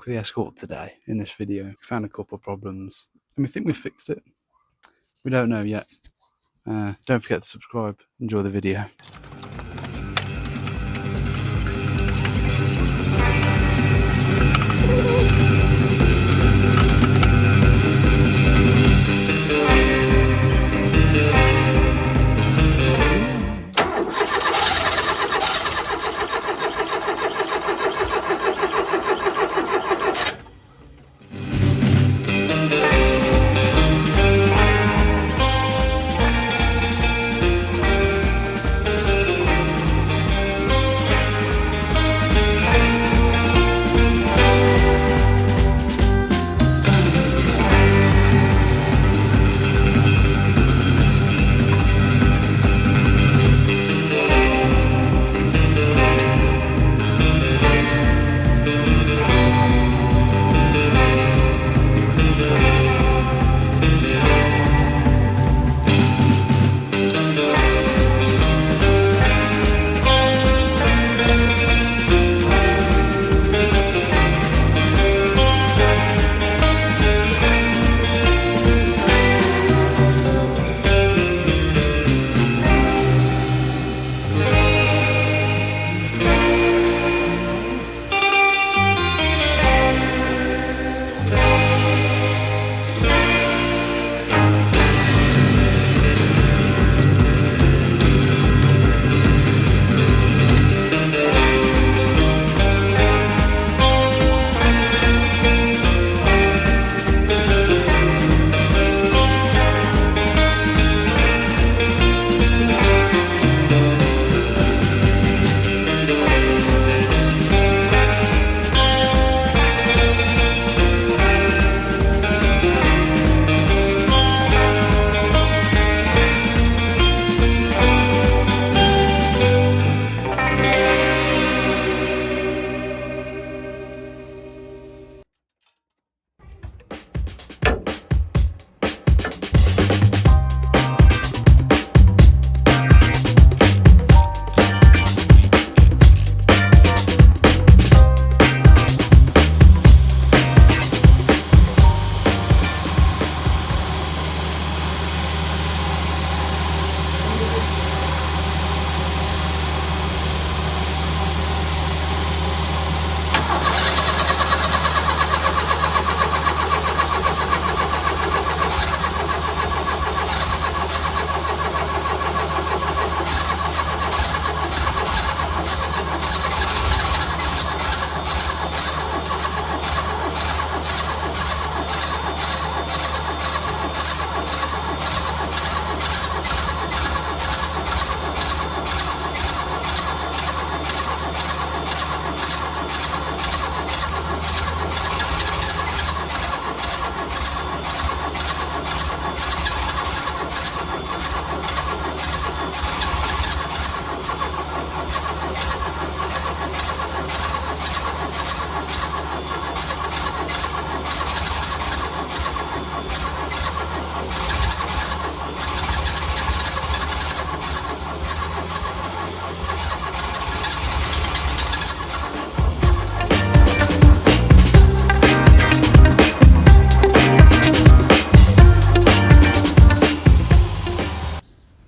the Escort today in this video. We found a couple of problems and we think we've fixed it. We don't know yet. Don't forget to subscribe. Enjoy the video.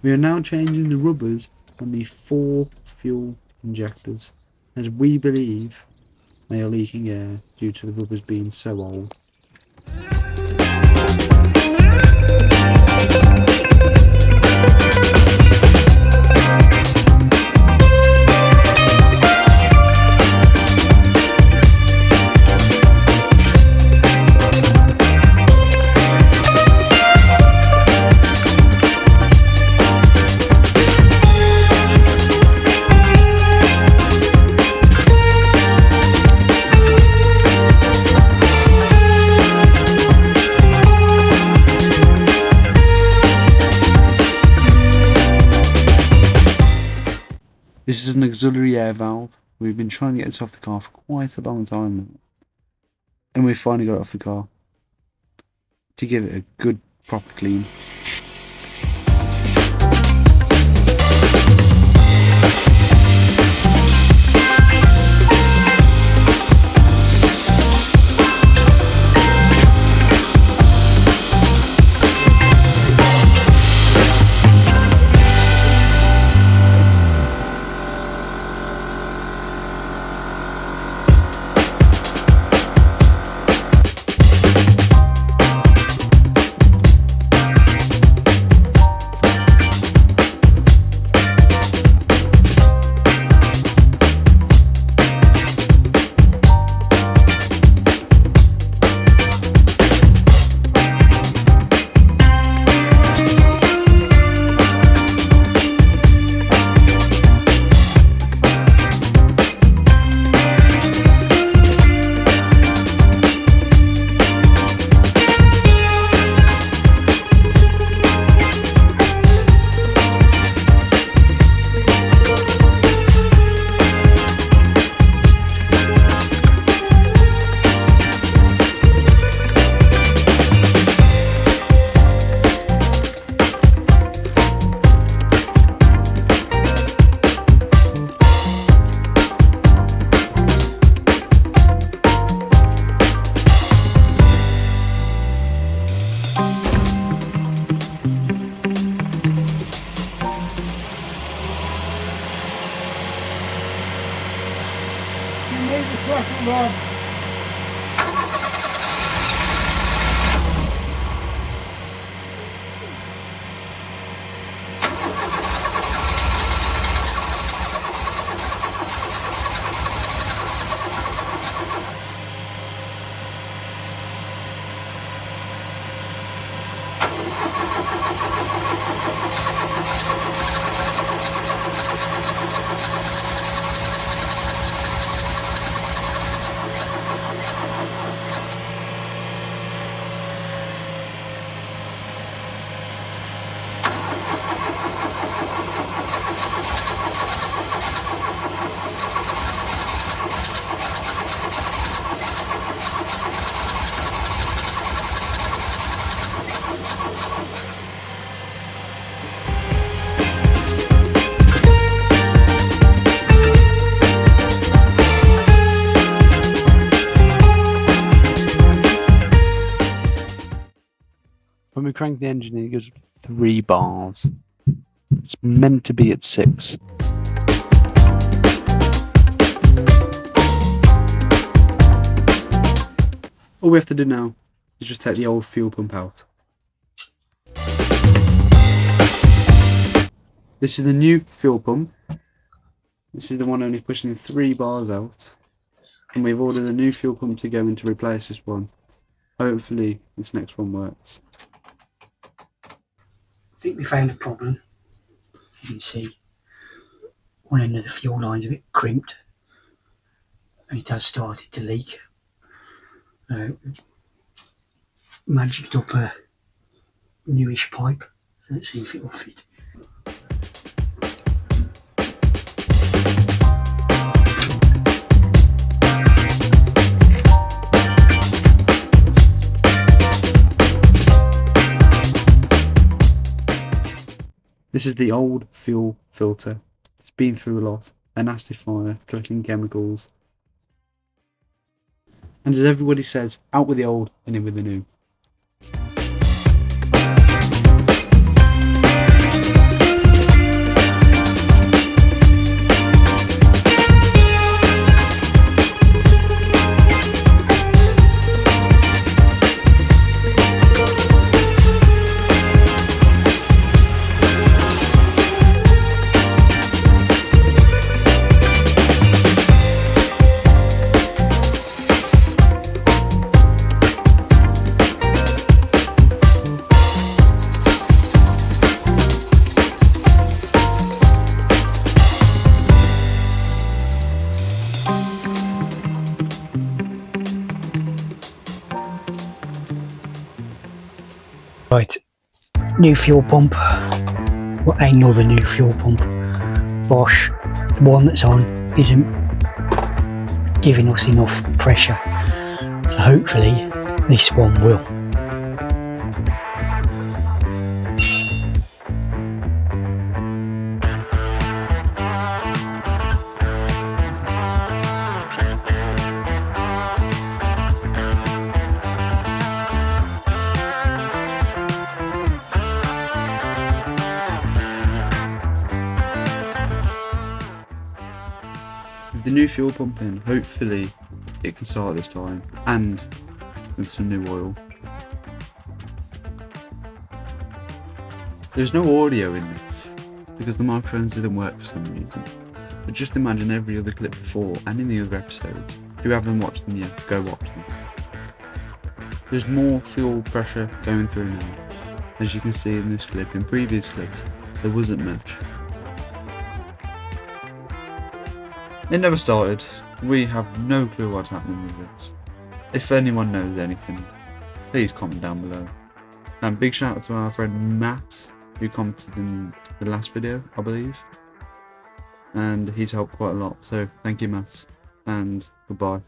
We are now changing the rubbers on the 4 fuel injectors, as we believe they are leaking air due to the rubbers being so old. This is an auxiliary air valve. We've been trying to get this off the car for quite a long time now. And we finally got it off the car to give it a good proper clean. When we crank the engine, it goes 3 bars. It's meant to be at 6. All we have to do now is just take the old fuel pump out. This is the new fuel pump. This is the one only pushing 3 bars out. And we've ordered a new fuel pump to go in to replace this one. Hopefully this next one works. I think we found a problem. You can see one end of the fuel line's a bit crimped and it has started to leak. Magicked up a newish pipe. Let's see if it will fit. This is the old fuel filter. It's been through a lot. A nasty fire, collecting chemicals. And as everybody says, out with the old and in with the new. Right, new fuel pump. Well, another new fuel pump. Bosch, the one that's on isn't giving us enough pressure. So hopefully this one will. With the new fuel pump in, hopefully it can start this time, and with some new oil. There's no audio in this, because the microphones didn't work for some reason. But just imagine every other clip before, and in the other episodes. If you haven't watched them yet, go watch them. There's more fuel pressure going through now. As you can see in this clip, in previous clips, there wasn't much. It never started. We have no clue what's happening with this. If anyone knows anything, please comment down below. And big shout out to our friend Matt, who commented in the last video, I believe. And he's helped quite a lot, so thank you Matt, and goodbye.